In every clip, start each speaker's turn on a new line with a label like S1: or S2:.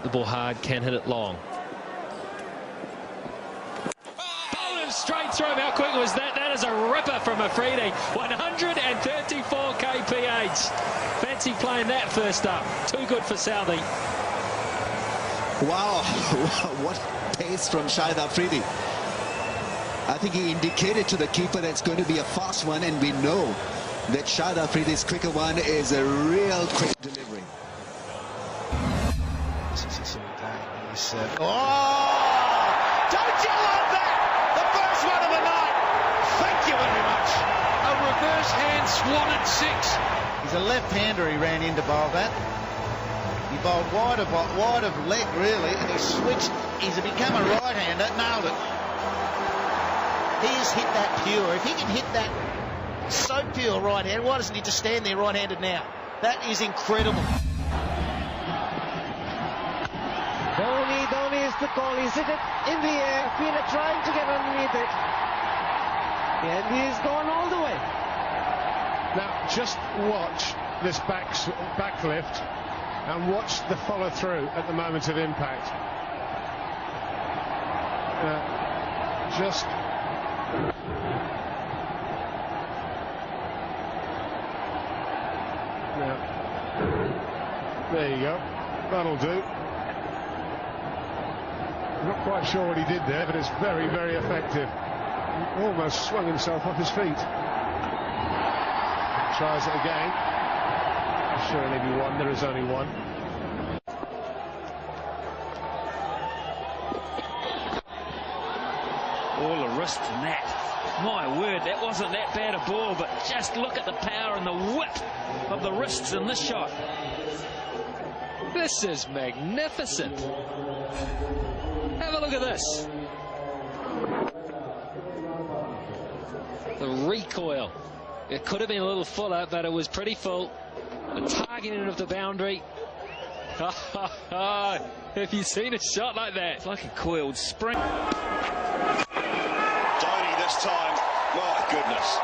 S1: the ball hard, can hit it long. Straight through. How quick was that? That is a ripper from Afridi. 134 kph. Fancy playing that first up. Too good for Southee.
S2: Wow, what pace from Shahid Afridi. I think he indicated to the keeper that it's going to be a fast one, and we know that Shahid Afridi's quicker one is a real quick delivery.
S3: Don't you love that? The first one of the night. Thank you very much. A reverse hand swan at 6.
S4: He's a left-hander. He ran in to bowl that. He bowled wide of leg really, and he switched. He's become a right-hander. Nailed it. He's hit that pure. If he can hit that so pure right-hand, why doesn't he just stand there right-handed now? That is incredible.
S5: Dhoni is the call. He's hit it in the air. Fielder trying to get underneath it. And he's gone all the way.
S6: Now, just watch this back lift and watch the follow-through at the moment of impact. There you go. That'll do. I'm not quite sure what he did there, but it's very, very effective. He almost swung himself off his feet. Tries it again. Sure, maybe one. There is only one.
S7: All the wrist from that. My word, that wasn't that bad a ball, but just look at the power and the whip of the wrists in this shot.
S1: This is magnificent. Have a look at this. The recoil. It could have been a little fuller, but it was pretty full. The targeting of the boundary. Have you seen a shot like that?
S7: It's like a coiled spring.
S3: Dhoni this time. My goodness.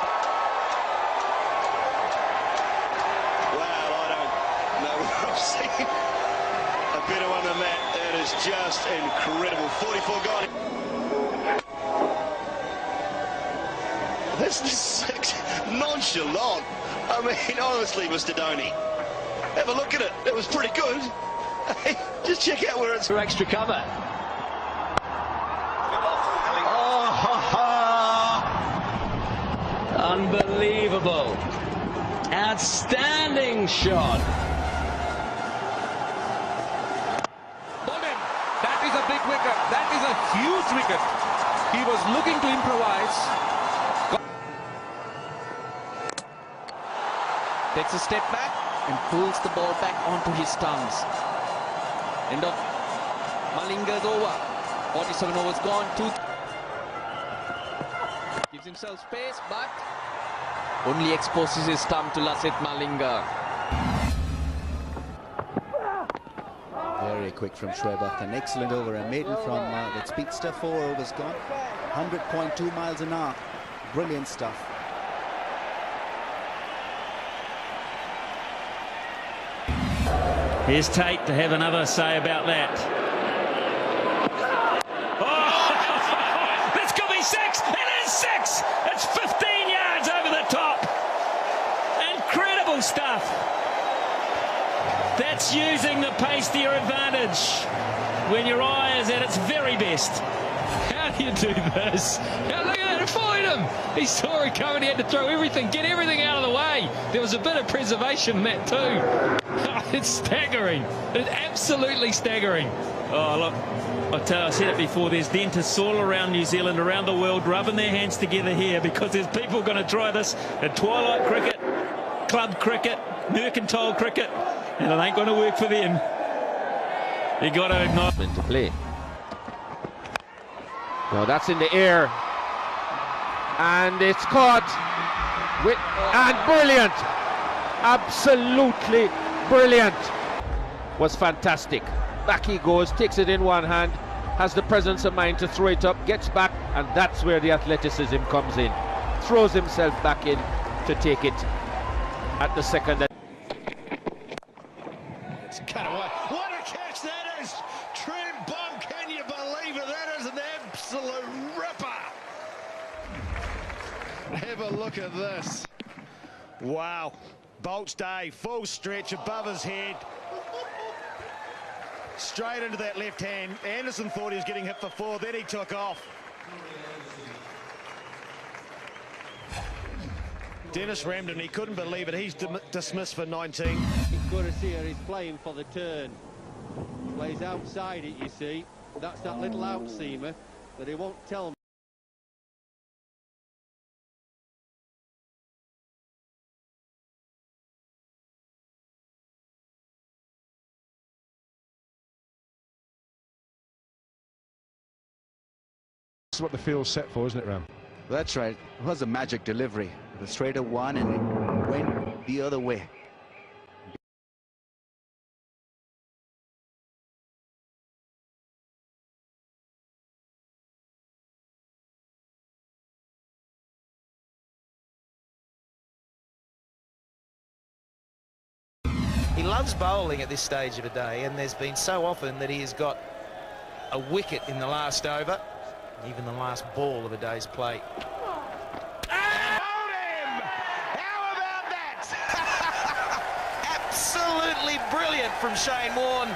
S3: Well, I don't know what I've seen. A better one than that. That is just incredible. 44 gone. This is nonchalant. I mean, honestly, Mr. Dhoni, have a look at it. It was pretty good. Just check out where it's
S1: For extra cover. Unbelievable. Outstanding shot.
S8: That is a big wicket. That is a huge wicket. He was looking to improvise. Takes a step back and pulls the ball back onto his stumps. End of Malinga's over. 47 overs gone. Gives himself space, but only exposes his stump to Lasith Malinga.
S2: Very quick from Shoaib Akhtar. An excellent over. A maiden from that speedster. 4 overs gone. 100.2 miles an hour. Brilliant stuff.
S7: Here's Tate to have another say about that. Oh, this could be 6. It is 6. It's 15 yards over the top. Incredible stuff. That's using the pace to your advantage when your eye is at its very best.
S1: How do you do this? Now look at that, avoid him. He saw it coming, he had to throw everything, get everything out of the way. There was a bit of preservation in that too. It's staggering. It's absolutely staggering.
S7: Oh, look, I said it before, there's dentists all around New Zealand, around the world, rubbing their hands together here because there's people going to try this at twilight cricket, club cricket, mercantile cricket, and it ain't going to work for them. You got to ignite
S8: To play. Now that's in the air. And it's caught. And brilliant. Absolutely brilliant. Was fantastic. Back he goes, takes it in one hand, has the presence of mind to throw it up, gets back, and that's where the athleticism comes in. Throws himself back in to take it at the second.
S3: It's cut away. What a catch that is!
S6: Have a look at this. Wow. Bolt's day, full stretch above his head. Straight into that left hand. Anderson thought he was getting hit for 4, then he took off. Dennis Ramden, he couldn't believe it. He's dismissed for 19.
S5: It's good to see her. He's playing for the turn. Plays outside it, you see. That's that little out-seamer that he won't tell me.
S6: That's what the field's set for, isn't it, Ram?
S2: That's right. It was a magic delivery. The straighter one and it went the other way.
S9: He loves bowling at this stage of the day, and there's been so often that he has got a wicket in the last over, even the last ball of a day's play. Absolutely brilliant from Shane Warne.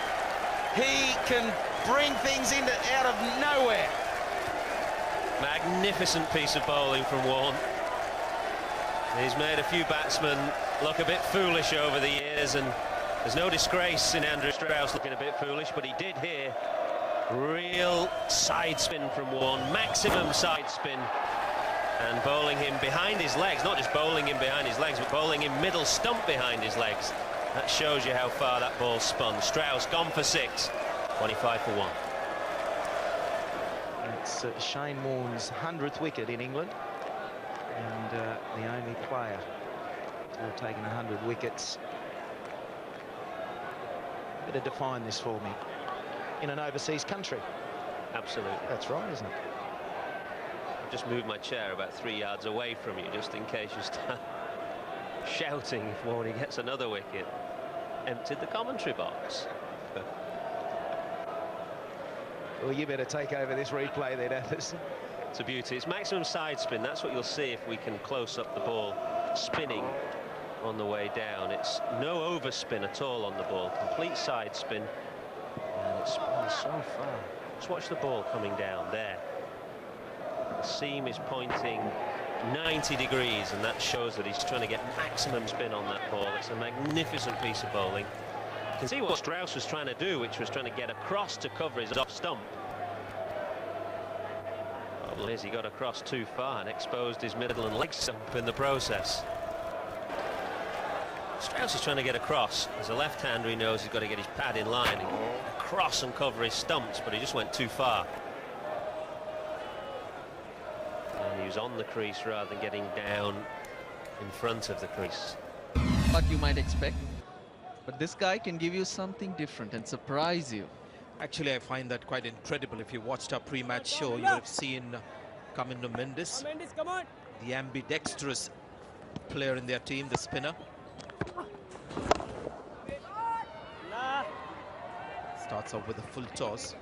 S9: He can bring things out of nowhere.
S10: Magnificent piece of bowling from Warne. He's made a few batsmen look a bit foolish over the years, and there's no disgrace in Andrew Strauss looking a bit foolish, but he did here. Real side spin from Warne, maximum side spin, and bowling him behind his legs. Not just bowling him behind his legs, but bowling him middle stump behind his legs. That shows you how far that ball spun. Strauss gone for 6, 25 for 1.
S9: It's Shane Warne's 100th wicket in England, and the only player to have taken 100 wickets. Better define this for me. In an overseas country.
S10: Absolutely.
S9: That's right, isn't it?
S10: I've just moved my chair about 3 yards away from you, just in case you start shouting if Warne gets another wicket. Emptied the commentary box.
S9: Well, you better take over this replay then, Anderson.
S10: It's a beauty. It's maximum side spin. That's what you'll see if we can close up the ball spinning on the way down. It's no overspin at all on the ball. Complete side spin. And it's spun so far. Just watch the ball coming down there. The seam is pointing 90 degrees, and that shows that he's trying to get maximum spin on that ball. It's a magnificent piece of bowling. You can see what Strauss was trying to do, which was trying to get across to cover his off stump. Problem is, he got across too far and exposed his middle and leg stump in the process. Strauss is trying to get across. As a left-hander, he knows he's got to get his pad in line and across and cover his stumps, but he just went too far. And he was on the crease rather than getting down in front of the crease.
S11: What you might expect, but this guy can give you something different and surprise you.
S12: Actually, I find that quite incredible. If you watched our pre-match show, you would have seen Kamindo Mendis, the ambidextrous player in their team, the spinner. Starts off with a full toss.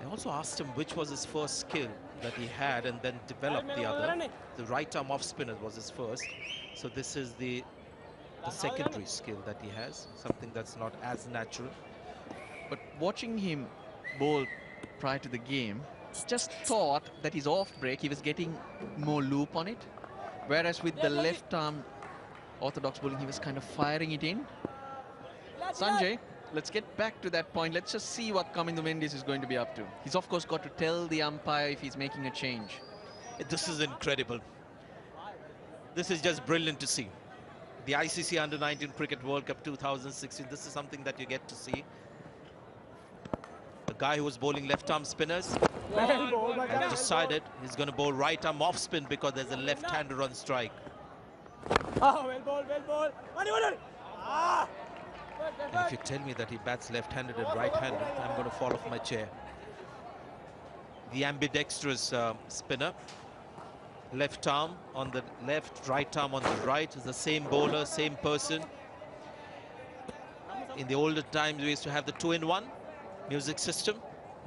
S12: I also asked him which was his first skill that he had and then developed the other. The right arm off spinner was his first. So this is the secondary skill that he has, something that's not as natural.
S11: But watching him bowl prior to the game, just thought that his off break, he was getting more loop on it. Whereas with the left arm orthodox bowling, he was kind of firing it in. Sanjay, let's get back to that point. Let's just see what Kamindo Mendis is going to be up to. He's of course got to tell the umpire if he's making a change.
S12: This is incredible. This is just brilliant to see. The ICC Under-19 Cricket World Cup 2016, this is something that you get to see. The guy who was bowling left-arm spinners has decided he's going to bowl right-arm off-spin because there's a left-hander on strike.
S5: Oh, well ball, well ball.
S12: And if you tell me that he bats left-handed and right-handed, I'm going to fall off my chair. The ambidextrous spinner. Left arm on the left, right arm on the right. Is the same bowler, same person. In the older times, we used to have the 2-in-1 music system.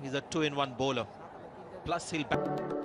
S12: He's a 2-in-1 bowler. Plus, he'll bat.